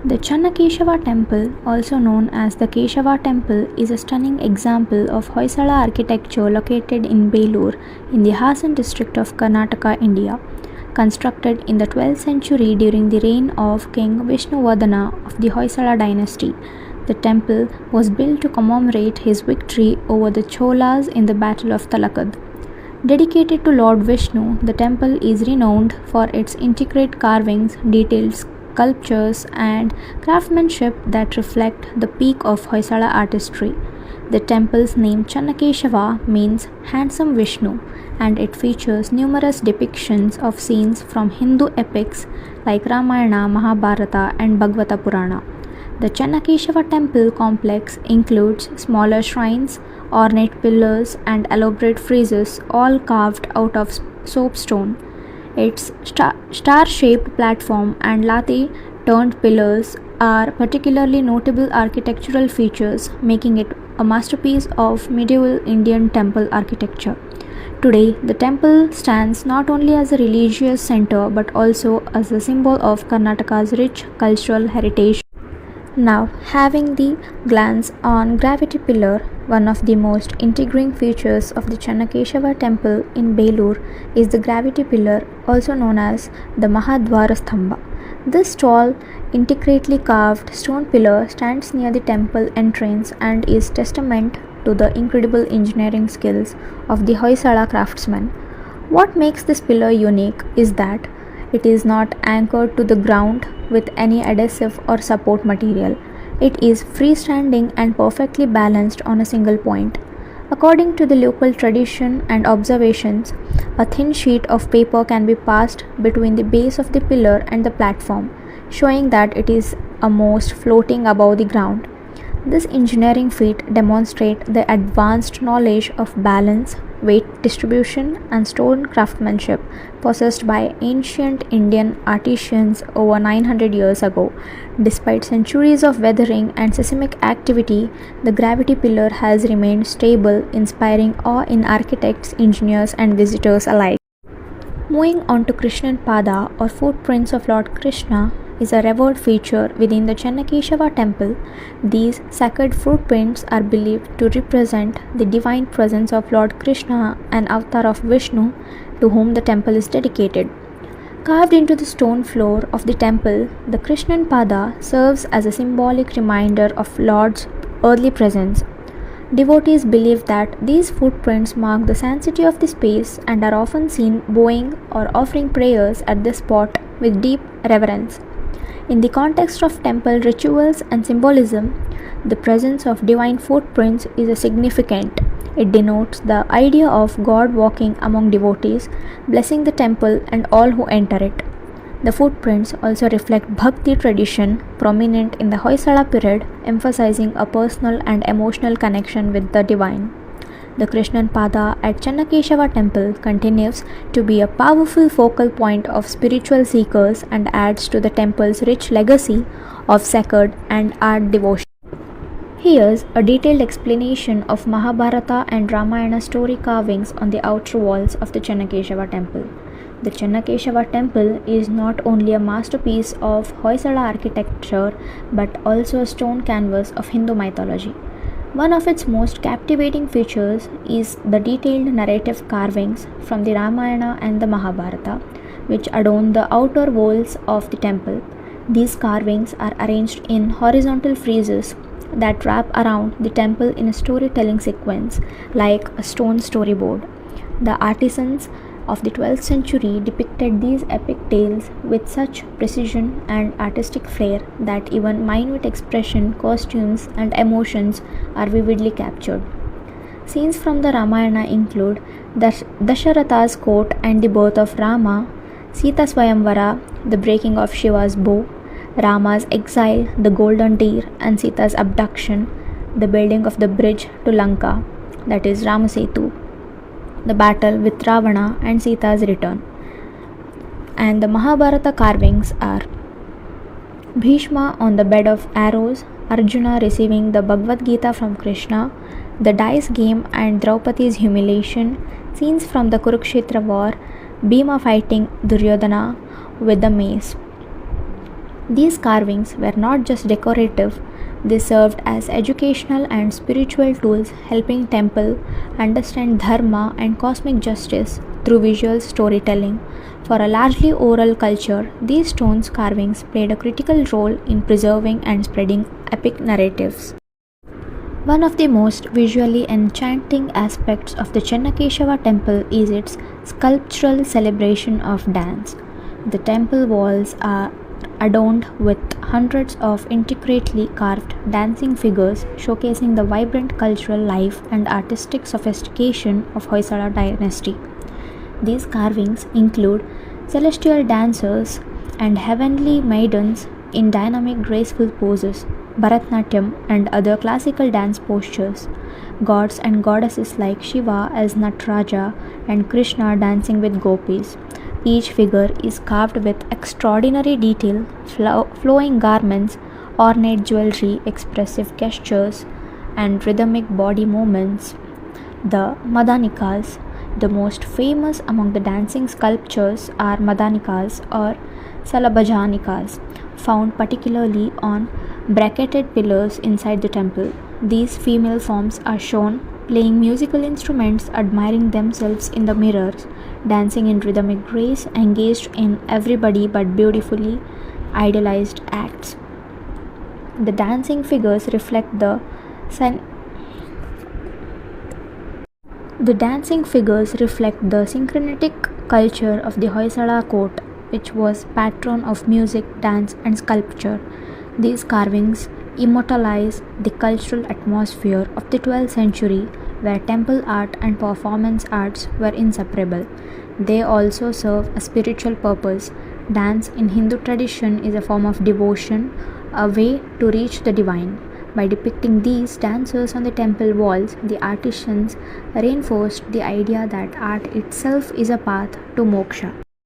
The Channakeshava Temple, also known as the Keshava Temple, is a stunning example of Hoysala architecture located in Belur in the Hassan district of Karnataka, India. Constructed in the 12th century during the reign of King Vishnuvardhana of the Hoysala dynasty, the temple was built to commemorate his victory over the Cholas in the Battle of Talakad. Dedicated to Lord Vishnu, the temple is renowned for its intricate carvings, detailed sculptures, and craftsmanship that reflect the peak of Hoysala artistry. The temple's name Channakeshava means handsome Vishnu, and it features numerous depictions of scenes from Hindu epics like Ramayana, Mahabharata, and Bhagavata Purana. The Channakeshava temple complex includes smaller shrines, ornate pillars, and elaborate friezes, all carved out of soapstone. Its star-shaped platform and latte-turned pillars are particularly notable architectural features, making it a masterpiece of medieval Indian temple architecture. Today, the temple stands not only as a religious center but also as a symbol of Karnataka's rich cultural heritage. Now, having the glance on gravity pillar, one of the most intriguing features of the Channakeshava temple in Belur is the gravity pillar, also known as the Mahadwara Stambha. This tall, intricately carved stone pillar stands near the temple entrance and is testament to the incredible engineering skills of the Hoysala craftsmen. What makes this pillar unique is that it is not anchored to the ground with any adhesive or support material. It is freestanding and perfectly balanced on a single point. According to the local tradition and observations, a thin sheet of paper can be passed between the base of the pillar and the platform, showing that it is almost floating above the ground. This engineering feat demonstrates the advanced knowledge of balance, weight distribution, and stone craftsmanship possessed by ancient Indian artisans over 900 years ago. Despite centuries of weathering and seismic activity, the gravity pillar has remained stable, inspiring awe in architects, engineers, and visitors alike. Moving on to Krishnan Pada, or footprints of Lord Krishna, is a revered feature within the Channakeshava temple. These sacred footprints are believed to represent the divine presence of Lord Krishna, an avatar of Vishnu, to whom the temple is dedicated. Carved into the stone floor of the temple, the Krishnan Pada serves as a symbolic reminder of Lord's earthly presence. Devotees believe that these footprints mark the sanctity of the space and are often seen bowing or offering prayers at the spot with deep reverence. In the context of temple rituals and symbolism, the presence of divine footprints is significant. It denotes the idea of God walking among devotees, blessing the temple and all who enter it. The footprints also reflect Bhakti tradition prominent in the Hoysala period, emphasizing a personal and emotional connection with the divine. The Krishnan Pada at Channakeshava temple continues to be a powerful focal point of spiritual seekers and adds to the temple's rich legacy of sacred and art devotion. Here's a detailed explanation of Mahabharata and Ramayana story carvings on the outer walls of the Channakeshava temple. The Channakeshava temple is not only a masterpiece of Hoysala architecture but also a stone canvas of Hindu mythology. One of its most captivating features is the detailed narrative carvings from the Ramayana and the Mahabharata, which adorn the outer walls of the temple. These carvings are arranged in horizontal friezes that wrap around the temple in a storytelling sequence like a stone storyboard. The artisans of the 12th century depicted these epic tales with such precision and artistic flair that even minute expression, costumes, and emotions are vividly captured. Scenes from the Ramayana include Dasharatha's court and the birth of Rama, Sita Swayamvara, the breaking of Shiva's bow, Rama's exile, the golden deer, and Sita's abduction, the building of the bridge to Lanka, that is Ramasetu, the battle with Ravana, and Sita's return. And the Mahabharata carvings are Bhishma on the bed of arrows, Arjuna receiving the Bhagavad Gita from Krishna, the dice game and Draupadi's humiliation, scenes from the Kurukshetra war, Bhima fighting Duryodhana with the mace. These carvings were not just decorative, they served as educational and spiritual tools, helping temple understand dharma and cosmic justice through visual storytelling. For a largely oral culture, these stone carvings played a critical role in preserving and spreading epic narratives. One of the most visually enchanting aspects of the Channakeshava temple is its sculptural celebration of dance. The temple walls are adorned with hundreds of intricately carved dancing figures showcasing the vibrant cultural life and artistic sophistication of Hoysala dynasty. These carvings include celestial dancers and heavenly maidens in dynamic graceful poses, Bharatnatyam and other classical dance postures, gods and goddesses like Shiva as Nataraja and Krishna dancing with gopis. Each figure is carved with extraordinary detail, flowing garments, ornate jewelry, expressive gestures, and rhythmic body movements. The Madanikas, the most famous among the dancing sculptures, are Madanikas or Salabhajanikas, found particularly on bracketed pillars inside the temple. These female forms are shown playing musical instruments, admiring themselves in the mirrors, dancing in rhythmic grace, engaged in everybody but beautifully idealized acts. The dancing figures reflect the syncretic culture of the Hoysala court, which was patron of music, dance, and sculpture. These carvings immortalize the cultural atmosphere of the 12th century, where temple art and performance arts were inseparable. They also serve a spiritual purpose. Dance in Hindu tradition is a form of devotion, a way to reach the divine. By depicting these dancers on the temple walls, the artisans reinforced the idea that art itself is a path to moksha.